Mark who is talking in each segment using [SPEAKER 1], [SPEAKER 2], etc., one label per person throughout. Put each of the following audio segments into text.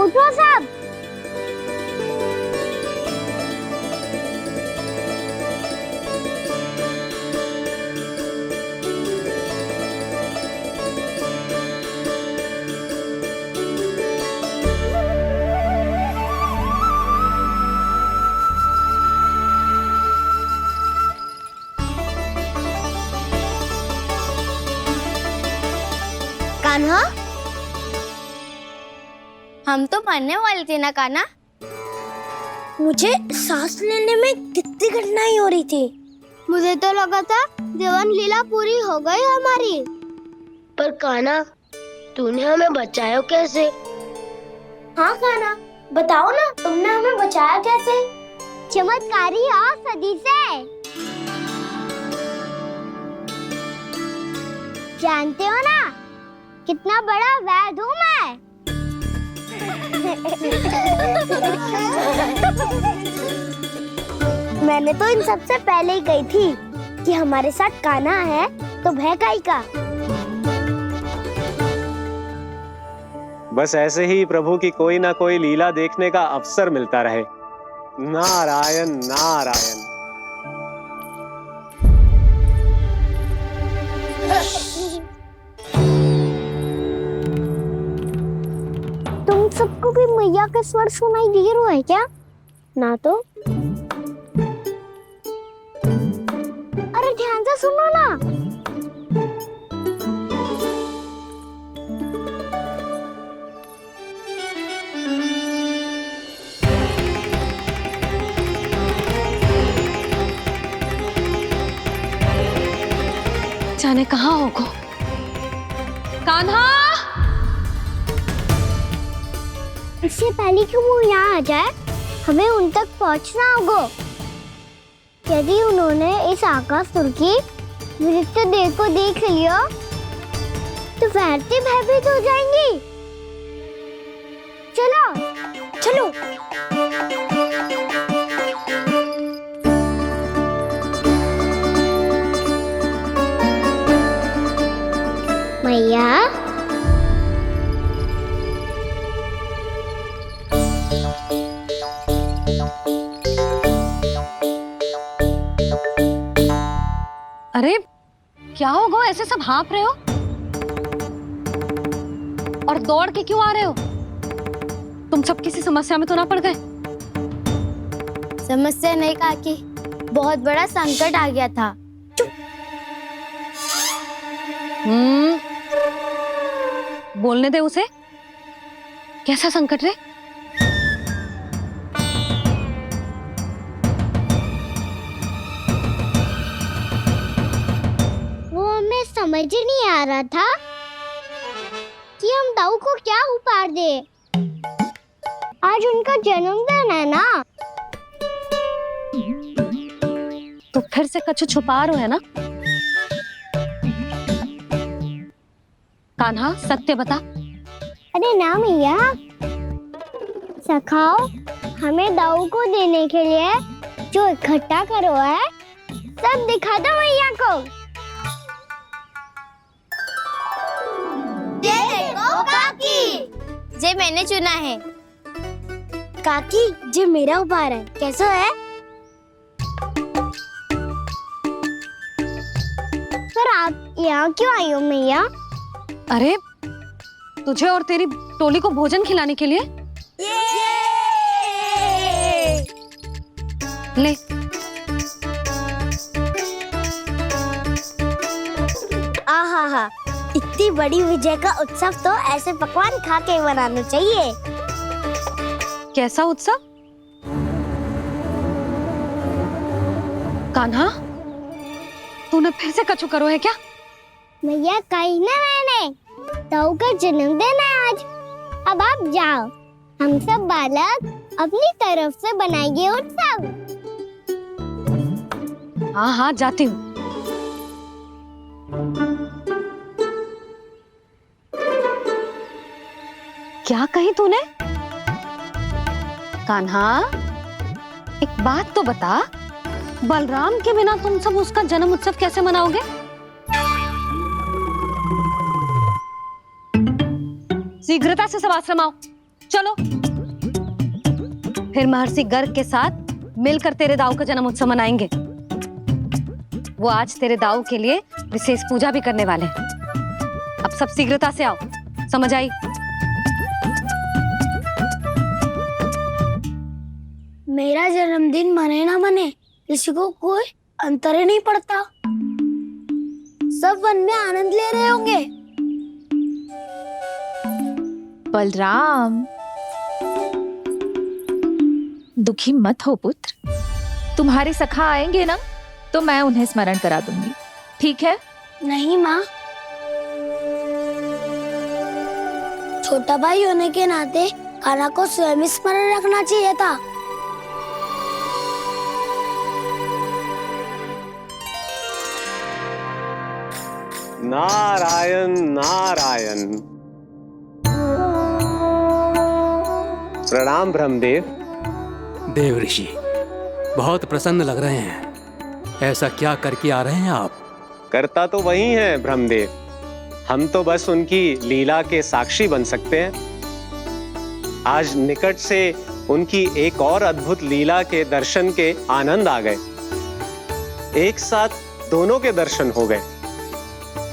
[SPEAKER 1] उठो सब। कान्हा, हम तो मरने वाले थे ना कान्हा। मुझे सांस लेने में कितनी कठिनाई हो रही थी। मुझे तो लगा था जीवन लीला पूरी हो गई हमारी।
[SPEAKER 2] पर कान्हा, तूने हमें बचाया कैसे?
[SPEAKER 1] हाँ कान्हा, बताओ ना, तुमने हमें बचाया कैसे? चमत्कारी और सदी से। जानते हो ना कितना बड़ा वैद हूँ मैं। मैंने तो इन सबसे पहले ही कही थी कि हमारे साथ कान्हा है तो भय काई का।
[SPEAKER 3] बस ऐसे ही प्रभु की कोई ना कोई लीला देखने का अवसर मिलता रहे। नारायण नारायण।
[SPEAKER 1] तुम सबको भी मैया का स्वर सुनाई दे रहा है क्या? ना तो। अरे ध्यान से सुनो ना।
[SPEAKER 4] जाने कहाँ होगो? कान्हा!
[SPEAKER 1] इससे पहले कि वो यहाँ आ जाए, हमें उन तक पहुँचना होगा। यदि उन्होंने इस आकाशुर की नृत्य देह को देख लिया, तो वैरती भयभीत हो जाएंगी। चलो, चलो। मैया,
[SPEAKER 4] अरे क्या होगा, ऐसे सब हाँफ रहे हो और दौड़ के क्यों आ रहे हो? तुम सब किसी समस्या में तो ना पड़ गए?
[SPEAKER 1] समस्या नहीं काकी, बहुत बड़ा संकट आ गया था।
[SPEAKER 4] बोलने दे उसे। कैसा संकट रे?
[SPEAKER 1] वो हमें समझ ही नहीं आ रहा था कि हम दाऊ को क्या उपहार दे। आज उनका जन्मदिन है ना।
[SPEAKER 4] तो फिर से कछु छुपा रहे हो है ना? कान्हा, सत्य बता।
[SPEAKER 1] अरे ना मैया, सखाओ, हमें दाऊ को देने के लिए जो इकट्ठा करो है, सब दिखा दो मैया को। ये देखो काकी, जे मैंने चुना है। काकी, जे मेरा उपहार है, कैसा है? पर आप यहाँ क्यों आई हो मैया?
[SPEAKER 4] अरे तुझे और तेरी टोली को भोजन खिलाने के लिए। ले।
[SPEAKER 1] आहा, इतनी बड़ी विजय का उत्सव तो ऐसे पकवान खा के मनाना चाहिए।
[SPEAKER 4] कैसा उत्सव? कान्हा, तूने फिर से कछु करो है क्या?
[SPEAKER 1] मैया, कहीं ना मैंने, ताऊ का जन्मदिन है आज। अब आप जाओ, हम सब बालक अपनी तरफ से बनाएंगे उत्सव।
[SPEAKER 4] हाँ हाँ, जाती हूँ। क्या कही तूने? कान्हा, एक बात तो बता, बलराम के बिना तुम सब उसका जन्म उत्सव कैसे मनाओगे? शीघ्रता से सब आश्रम आओ। चलो फिर महर्षि गर्ग के साथ मिलकर तेरे दाऊ का जन्म उत्सव मनाएंगे। वो आज तेरे दाऊ के लिए विशेष पूजा भी करने वाले हैं। अब सब शीघ्रता से आओ, समझ आई?
[SPEAKER 1] मेरा जन्मदिन मने ना मने किसी को कोई अंतर ही नहीं पड़ता। सब वन में आनंद ले रहे होंगे।
[SPEAKER 5] बलराम, दुखी मत हो पुत्र। तुम्हारे सखा आएंगे ना तो मैं उन्हें स्मरण करा दूंगी, ठीक है?
[SPEAKER 1] नहीं माँ, छोटा भाई होने के नाते कान्हा को स्वयं स्मरण रखना चाहिए था।
[SPEAKER 3] नारायण नारायण। प्रणाम ब्रह्मदेव।
[SPEAKER 6] देव ऋषि, बहुत प्रसन्न लग रहे हैं। ऐसा क्या करके आ रहे हैं आप?
[SPEAKER 3] करता तो वही है ब्रह्मदेव, हम तो बस उनकी लीला के साक्षी बन सकते हैं। आज निकट से उनकी एक और अद्भुत लीला के दर्शन के आनंद आ गए। एक साथ दोनों के दर्शन हो गए।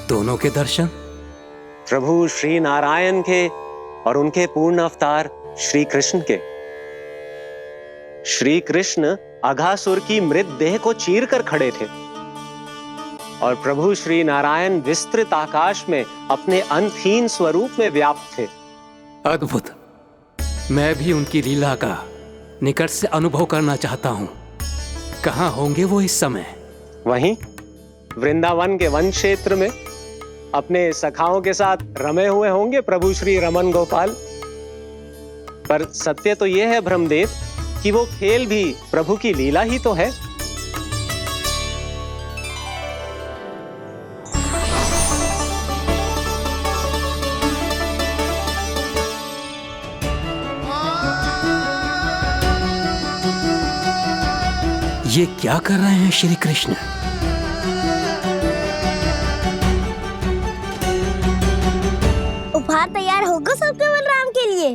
[SPEAKER 6] दोनों के दर्शन?
[SPEAKER 3] प्रभु श्री नारायण के और उनके पूर्ण अवतार श्री कृष्ण के। श्री कृष्ण अघासुर की मृत देह को चीर कर खड़े थे और प्रभु श्री नारायण विस्तृत आकाश में अपने अंतहीन स्वरूप में व्याप्त थे।
[SPEAKER 6] अद्भुत। मैं भी उनकी लीला का निकट से अनुभव करना चाहता हूँ। कहाँ होंगे वो इस समय?
[SPEAKER 3] वहीं वृंदावन के वन क्षेत्र में अपने सखाओं के साथ रमे हुए होंगे प्रभु श्री रमन गोपाल। पर सत्य तो यह है ब्रह्मदेव कि वो खेल भी प्रभु की लीला ही तो है।
[SPEAKER 6] ये क्या कर रहे हैं श्री कृष्ण?
[SPEAKER 1] उपहार तैयार होगा सबके बलराम के लिए?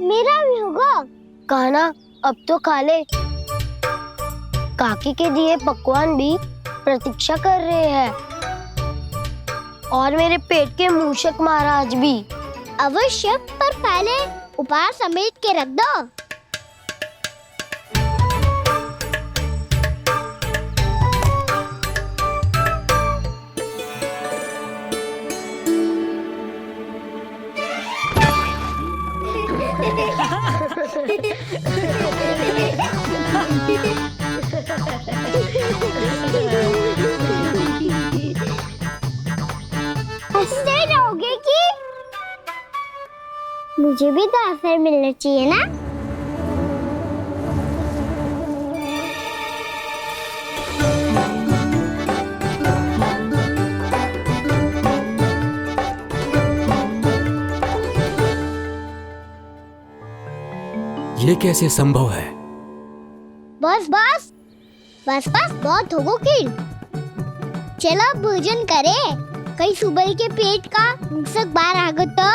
[SPEAKER 1] मेरा भी होगा।
[SPEAKER 2] कान्हा, अब तो खा ले। काकी के दिए पकवान भी प्रतीक्षा कर रहे हैं और मेरे पेट के मूषक महाराज भी।
[SPEAKER 1] अवश्य, पर पहले उपहार समेट के रख दो। हंसते रहोगे कि? मुझे भी तो अवसर मिलना चाहिए ना।
[SPEAKER 6] ये कैसे संभव है?
[SPEAKER 1] बस बस बस बस बहुत होगो किल। चलो भोजन करे, कई सुबह के पेट का मूषक बाहर आ गो तो।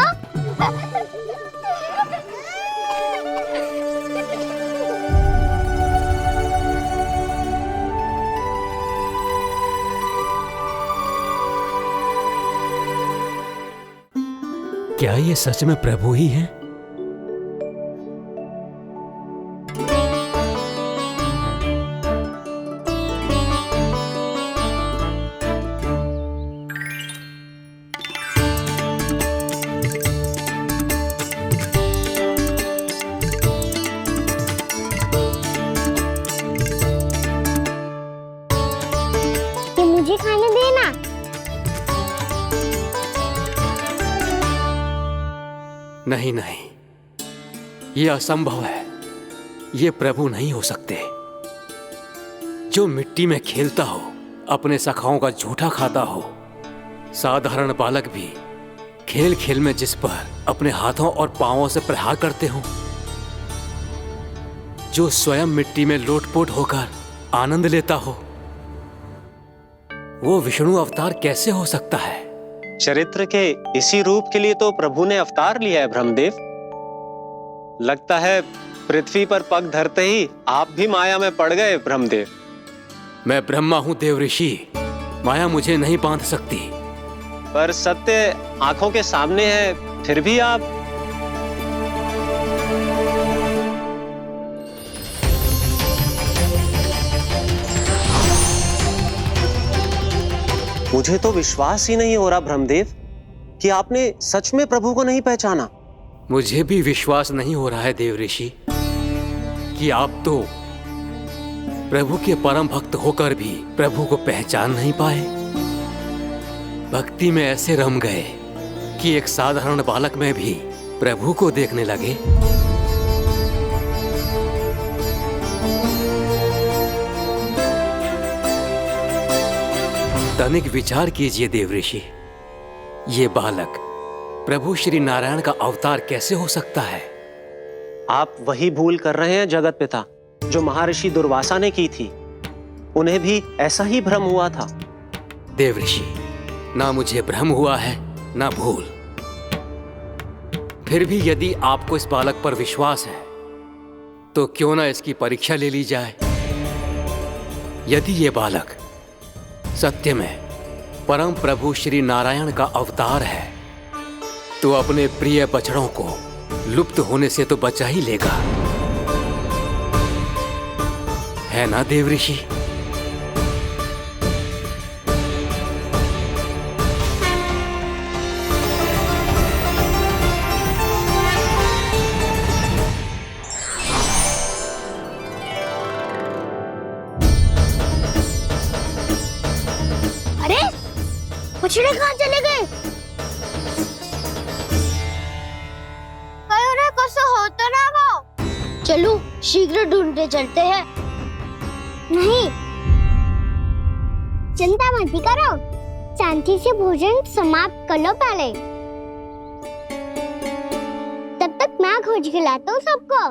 [SPEAKER 6] क्या ये सच में प्रभु ही हैं?
[SPEAKER 1] मुझे खाने देना।
[SPEAKER 6] नहीं नहीं, ये असंभव है। ये प्रभु नहीं हो सकते। जो मिट्टी में खेलता हो, अपने सखाओं का झूठा खाता हो, साधारण बालक भी खेल खेल में जिस पर अपने हाथों और पांवों से प्रहार करते हो, जो स्वयं मिट्टी में लोटपोट होकर आनंद लेता हो, वो विष्णु अवतार कैसे हो सकता है?
[SPEAKER 3] चरित्र के इसी रूप के लिए तो प्रभु ने अवतार लिया है ब्रह्मदेव। लगता है पृथ्वी पर पग धरते ही आप भी माया में पड़ गए ब्रह्मदेव।
[SPEAKER 6] मैं ब्रह्मा हूं देव ऋषि, माया मुझे नहीं बांध सकती।
[SPEAKER 3] पर सत्य आंखों के सामने है, फिर भी आप। मुझे तो विश्वास ही नहीं हो रहा ब्रह्मदेव कि आपने सच में प्रभु को नहीं पहचाना।
[SPEAKER 6] मुझे भी विश्वास नहीं हो रहा है देव ऋषि कि आप तो प्रभु के परम भक्त होकर भी प्रभु को पहचान नहीं पाए। भक्ति में ऐसे रम गए कि एक साधारण बालक में भी प्रभु को देखने लगे। तनिक विचार कीजिए देव ऋषि, ये बालक प्रभु श्री नारायण का अवतार कैसे हो सकता है?
[SPEAKER 3] आप वही भूल कर रहे हैं जगत पिता जो महर्षि दुर्वासा ने की थी। उन्हें भी ऐसा ही भ्रम हुआ था।
[SPEAKER 6] देव ऋषि, ना मुझे भ्रम हुआ है ना भूल। फिर भी यदि आपको इस बालक पर विश्वास है तो क्यों ना इसकी परीक्षा ले ली जाए। यदि ये बालक सत्य में परम प्रभु श्री नारायण का अवतार है तो अपने प्रिय बछड़ों को लुप्त होने से तो बचा ही लेगा, है ना देव ऋषि?
[SPEAKER 1] अरे बछड़े कहाँ चले गए? होता ना वो।
[SPEAKER 2] चलो शीघ्र ढूंढते चलते हैं।
[SPEAKER 1] नहीं, चिंता मत करो, शांति से भोजन समाप्त कर लो पहले। तब तक मैं खोज के लाता हूँ सबको।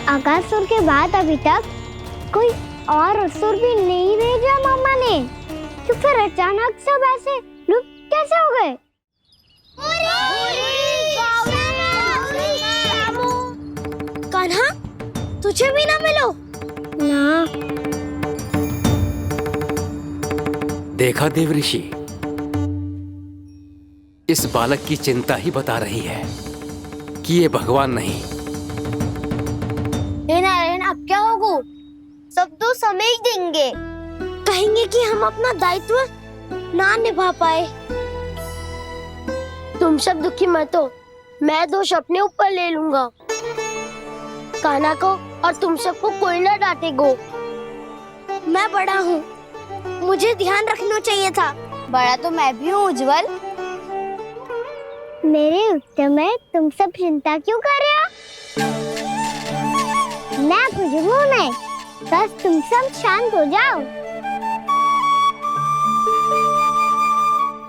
[SPEAKER 1] आकासुर के बाद अभी तक कोई और असुर भी नहीं भेजा मामा ने, तो फिर अचानक सब ऐसे लुप्त कैसे हो गए?
[SPEAKER 2] कान्हा, तुझे भी ना मिलो
[SPEAKER 1] ना।
[SPEAKER 6] देखा देव ऋषि, इस बालक की चिंता ही बता रही है कि ये भगवान नहीं।
[SPEAKER 2] नारायण, अब क्या होगा? सब तो समझ देंगे, कहेंगे कि हम अपना दायित्व ना निभा पाए। तुम सब दुखी मत हो, मैं दोष अपने ऊपर ले लूंगा। कान्हा को और तुम सबको कोई ना डांटेगो। मैं बड़ा हूँ, मुझे ध्यान रखना चाहिए था। बड़ा तो मैं भी हूँ उज्जवल।
[SPEAKER 1] मेरे उत्तर में तुम सब चिंता क्यों कर रहे हो? मैं बुजुर्ग हूँ नहीं, बस तुम सब शांत हो जाओ।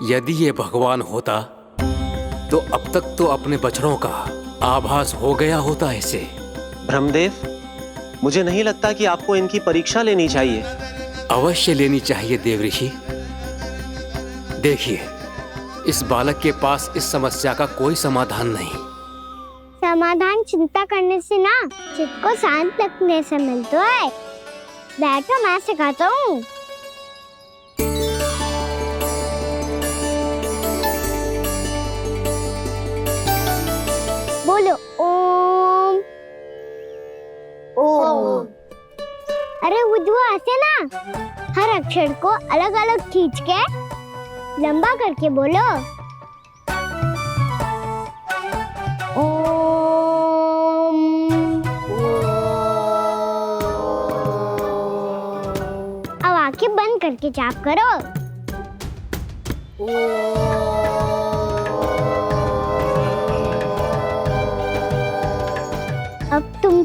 [SPEAKER 6] यदि ये भगवान होता तो अब तक तो अपने बछड़ों का आभास हो गया होता इसे।
[SPEAKER 3] ब्रह्मदेव, मुझे नहीं लगता कि आपको इनकी परीक्षा लेनी चाहिए।
[SPEAKER 6] अवश्य लेनी चाहिए देव ऋषि। देखिए, इस बालक के पास इस समस्या का कोई समाधान नहीं।
[SPEAKER 1] समाधान चिंता करने से ना, चित्त को शांत रखने से मिलता है। बैठो, मैं सिखाता हूँ। बोलो ओम।
[SPEAKER 2] ओम।
[SPEAKER 1] अरे उज्जव, ऐसे ना हर अक्षर को अलग अलग खींच के लंबा करके बोलो। अब आंखें बंद करके जाप करो।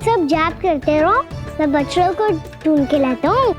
[SPEAKER 1] सब जाप करते रहो, मैं बच्चों को ढूंढ के लाता हूँ।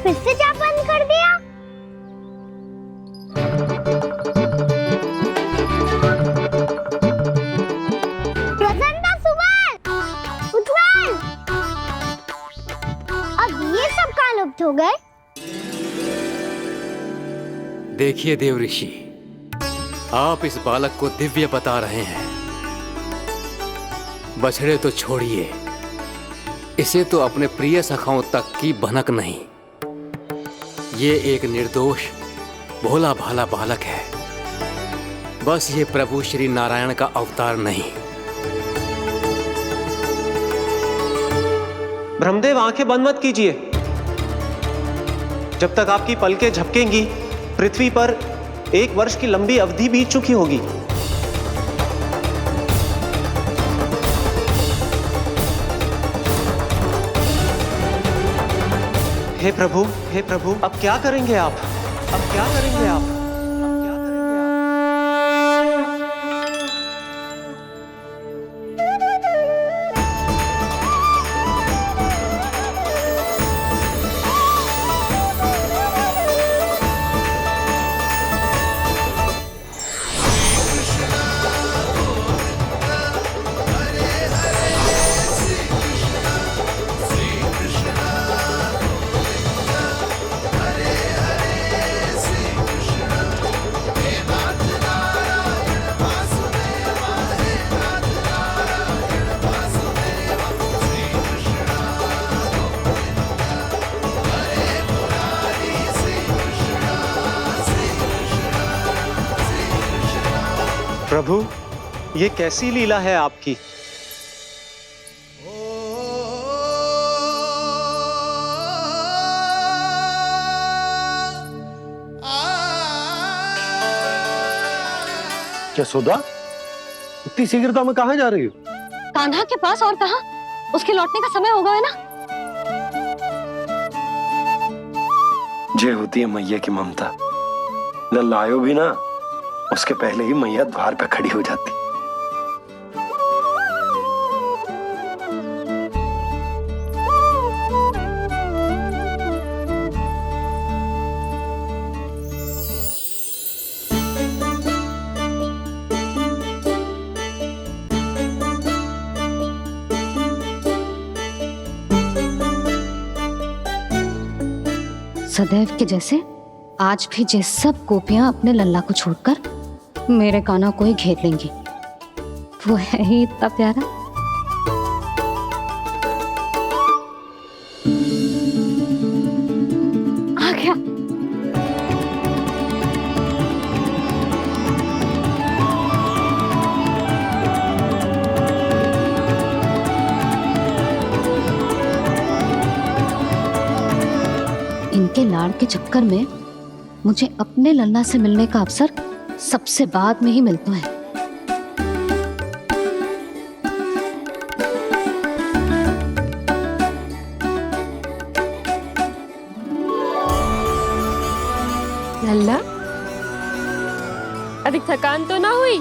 [SPEAKER 1] फिर से क्या बंद कर दिया? प्रसन्ना, सुमन, उत्पल, अब ये सब कहाँ लुप्त हो गए?
[SPEAKER 6] देखिए देव ऋषि, आप इस बालक को दिव्य बता रहे हैं। बछड़े तो छोड़िए, इसे तो अपने प्रिय सखाओं तक की भनक नहीं। ये एक निर्दोष भोला भाला बालक है, बस ये प्रभु श्री नारायण का अवतार नहीं।
[SPEAKER 3] ब्रह्मदेव, आंखें बंद मत कीजिए। जब तक आपकी पलकें झपकेंगी, पृथ्वी पर 1 वर्ष की लंबी अवधि बीत चुकी होगी। हे प्रभु, हे प्रभु, अब क्या करेंगे आप? अब क्या करेंगे आप? अब क्या करेंगे प्रभु, ये कैसी लीला है आपकी?
[SPEAKER 7] यशोदा, इतनी शीघ्रता में कहाँ जा रही हो?
[SPEAKER 4] कान्हा के पास, और कहाँ? उसके लौटने का समय होगा है ना।
[SPEAKER 7] जे होती है मैया की ममता, लल्लायो भी ना, उसके पहले ही मैया द्वार पे खड़ी हो जाती।
[SPEAKER 4] सदैव के जैसे आज भी जे सब गोपियां अपने लल्ला को छोड़कर मेरे कान्हा को ही घेर लेंगी। वो है ही इतना प्यारा। आ गया। इनके लाड़ के चक्कर में मुझे अपने लल्ला से मिलने का अवसर सबसे बाद में ही मिलता है।
[SPEAKER 8] लल्ला, अधिक थकान तो ना हुई?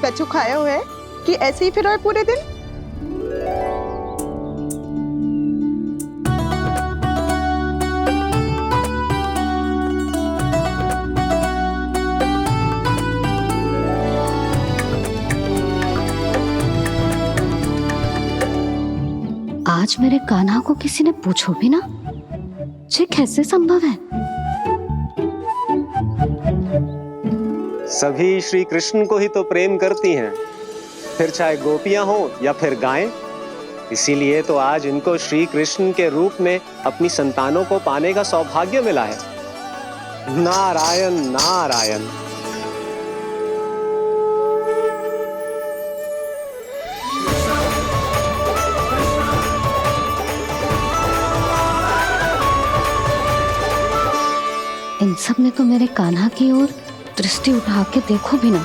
[SPEAKER 9] कछु खाया हुआ है कि ऐसे ही फिर रहे पूरे दिन?
[SPEAKER 4] आज मेरे कान्हा को किसी ने पूछो भी ना, ये कैसे संभव है?
[SPEAKER 3] सभी श्री कृष्ण को ही तो प्रेम करती हैं, फिर चाहे गोपियां हो या फिर गायें। इसीलिए तो आज इनको श्री कृष्ण के रूप में अपनी संतानों को पाने का सौभाग्य मिला है। नारायण नारायण।
[SPEAKER 4] इन सब ने तो मेरे कान्हा की ओर दृष्टि उठा के देखो भी ना।